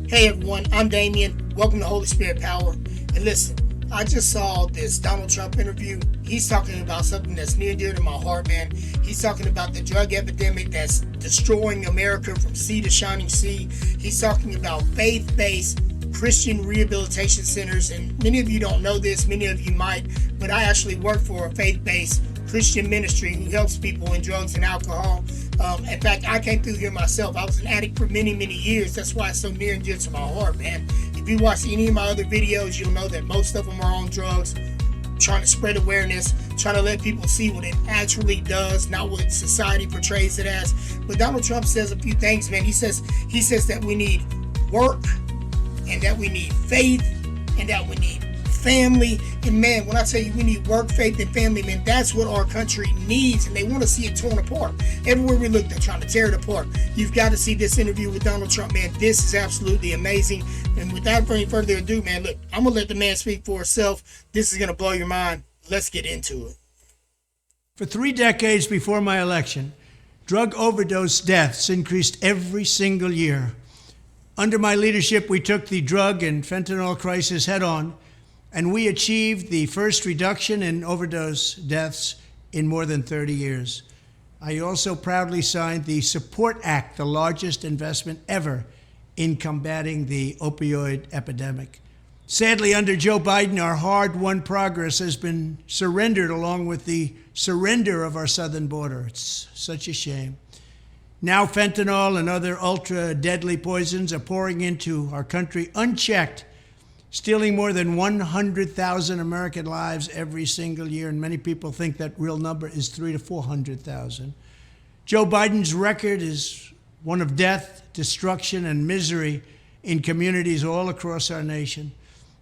Hey everyone, I'm Damien. Welcome to Holy Spirit Power. And listen, I just saw this Donald Trump interview. He's talking about something that's near and dear to my heart, man. He's talking about the drug epidemic that's destroying America from sea to shining sea. He's talking about faith-based Christian rehabilitation centers. And many of you don't know this, many of you might, but I actually work for a faith-based Christian ministry who helps people in drugs and alcohol. In fact, I came through here myself. I was an addict for many, many years. That's why it's so near and dear to my heart, man. If you watch any of my other videos, you'll know that most of them are on drugs, trying to spread awareness, trying to let people see what it actually does, not what society portrays it as. But Donald Trump says a few things, man. He says that we need work, and that we need faith, and that we need family. And man, when I tell you we need work, faith, and family, man, that's what our country needs, and they want to see it torn apart. Everywhere we look, they're trying to tear it apart. You've got to see this interview with Donald Trump, man. This is absolutely amazing. And without any further ado, man, look, I'm going to let the man speak for himself. This is going to blow your mind. Let's get into it. For 3 decades before my election, drug overdose deaths increased every single year. Under my leadership, we took the drug and fentanyl crisis head on, and we achieved the first reduction in overdose deaths in more than 30 years. I also proudly signed the SUPPORT Act, the largest investment ever in combating the opioid epidemic. Sadly, under Joe Biden, our hard-won progress has been surrendered along with the surrender of our southern border. It's such a shame. Now fentanyl and other ultra-deadly poisons are pouring into our country unchecked, stealing more than 100,000 American lives every single year, and many people think that real number is 300,000 to 400,000. Joe Biden's record is one of death, destruction, and misery in communities all across our nation.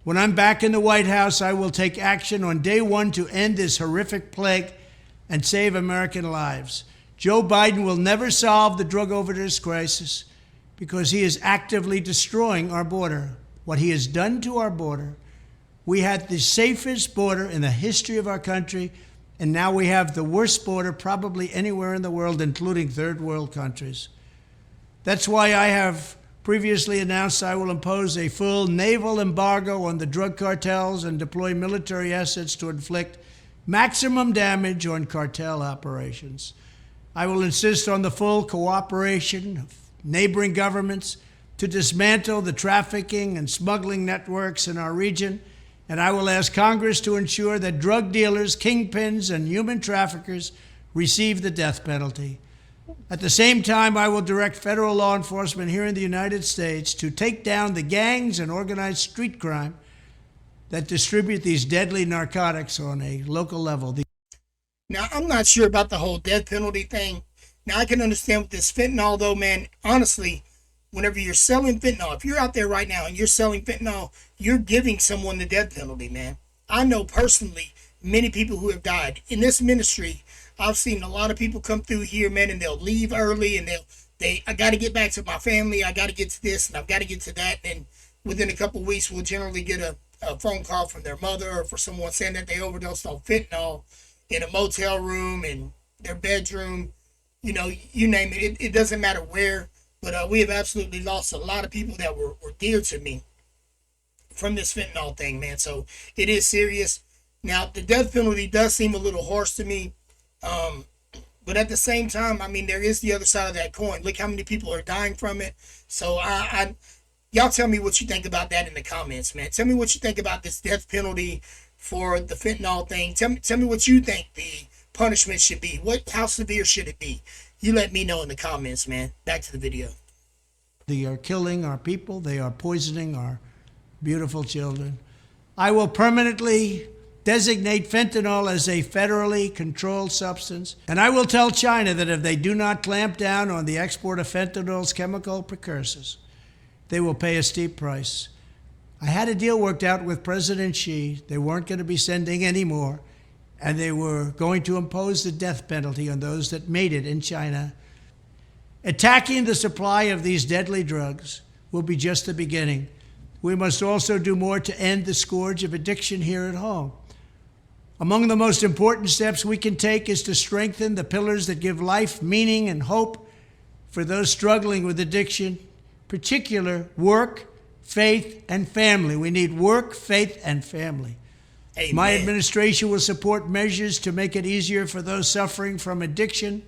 When I'm back in the White House, I will take action on day one to end this horrific plague and save American lives. Joe Biden will never solve the drug overdose crisis because he is actively destroying our border. What he has done to our border, we had the safest border in the history of our country, and now we have the worst border probably anywhere in the world, including third world countries. That's why I have previously announced I will impose a full naval embargo on the drug cartels and deploy military assets to inflict maximum damage on cartel operations. I will insist on the full cooperation of neighboring governments to dismantle the trafficking and smuggling networks in our region, and I will ask Congress to ensure that drug dealers, kingpins, and human traffickers receive the death penalty. At the same time, I will direct federal law enforcement here in the United States to take down the gangs and organized street crime that distribute these deadly narcotics on a local level. Now, I'm not sure about the whole death penalty thing. Now, I can understand with this fentanyl, though, man. Honestly, whenever you're selling fentanyl, if you're out there right now and you're selling fentanyl, you're giving someone the death penalty, man. I know personally many people who have died. In this ministry, I've seen a lot of people come through here, man, and they'll leave early, and I got to get back to my family. I got to get to this, and I've got to get to that. And within a couple of weeks, we'll generally get a phone call from their mother or for someone saying that they overdosed on fentanyl in a motel room, in their bedroom, you know, you name it. It doesn't matter where. But we have absolutely lost a lot of people that were dear to me from this fentanyl thing, man. So it is serious. Now, the death penalty does seem a little harsh to me. But at the same time, I mean, there is the other side of that coin. Look how many people are dying from it. So y'all tell me what you think about that in the comments, man. Tell me what you think about this death penalty for the fentanyl thing. Tell me what you think the punishment should be. How severe should it be? You let me know in the comments, man. Back to the video. They are killing our people. They are poisoning our beautiful children. I will permanently designate fentanyl as a federally controlled substance. And I will tell China that if they do not clamp down on the export of fentanyl's chemical precursors, they will pay a steep price. I had a deal worked out with President Xi. They weren't going to be sending any more, and they were going to impose the death penalty on those that made it in China. Attacking the supply of these deadly drugs will be just the beginning. We must also do more to end the scourge of addiction here at home. Among the most important steps we can take is to strengthen the pillars that give life, meaning, and hope for those struggling with addiction, particular work, faith, and family. We need work, faith, and family. Amen. My administration will support measures to make it easier for those suffering from addiction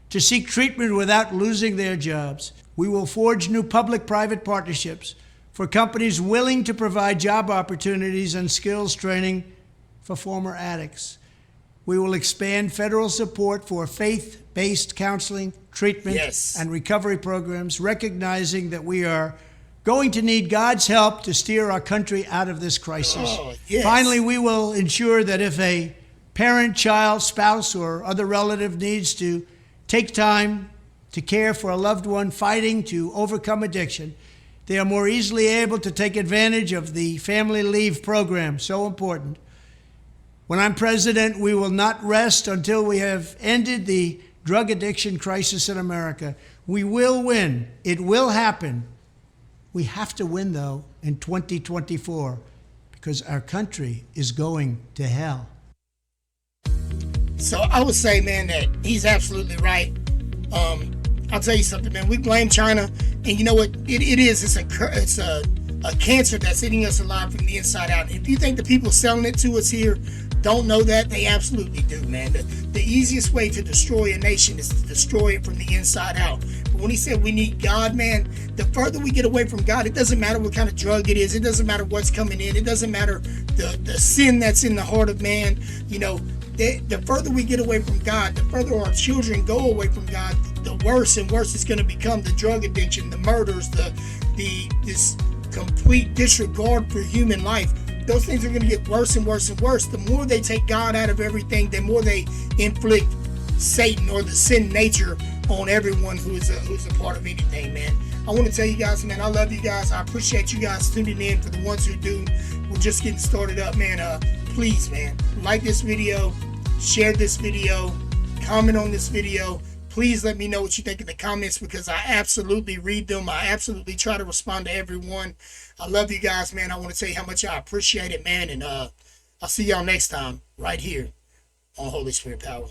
to seek treatment without losing their jobs. We will forge new public-private partnerships for companies willing to provide job opportunities and skills training for former addicts. We will expand federal support for faith-based counseling, treatment, and recovery programs, recognizing that we are going to need God's help to steer our country out of this crisis. Finally, we will ensure that if a parent, child, spouse, or other relative needs to take time to care for a loved one fighting to overcome addiction, they are more easily able to take advantage of the family leave program, so important. When I'm president, we will not rest until we have ended the drug addiction crisis in America. We will win. It will happen. We have to win, though, in 2024, because our country is going to hell. So I would say, man, that he's absolutely right. I'll tell you something, man. We blame China, and you know what? It is. It's a cancer that's eating us alive from the inside out. If you think the people selling it to us here don't know that, they absolutely do, man. The easiest way to destroy a nation is to destroy it from the inside out. But when he said we need God, man, the further we get away from God, it doesn't matter what kind of drug it is. It doesn't matter what's coming in. It doesn't matter the sin that's in the heart of man. You know, the further we get away from God, the further our children go away from God, the worse and worse it's going to become. The drug addiction, the murders, this complete disregard for human life. Those things are going to get worse and worse and worse. The more they take God out of everything, the more they inflict Satan or the sin nature on everyone who's a part of anything, man. I want to tell you guys, man, I love you guys. I appreciate you guys tuning in. For the ones who do, we're just getting started up, man. Please, man, like this video, share this video, comment on this video. Please let me know what you think in the comments, because I absolutely read them. I absolutely try to respond to everyone. I love you guys, man. I want to tell you how much I appreciate it, man. And I'll see y'all next time right here on Holy Spirit Power.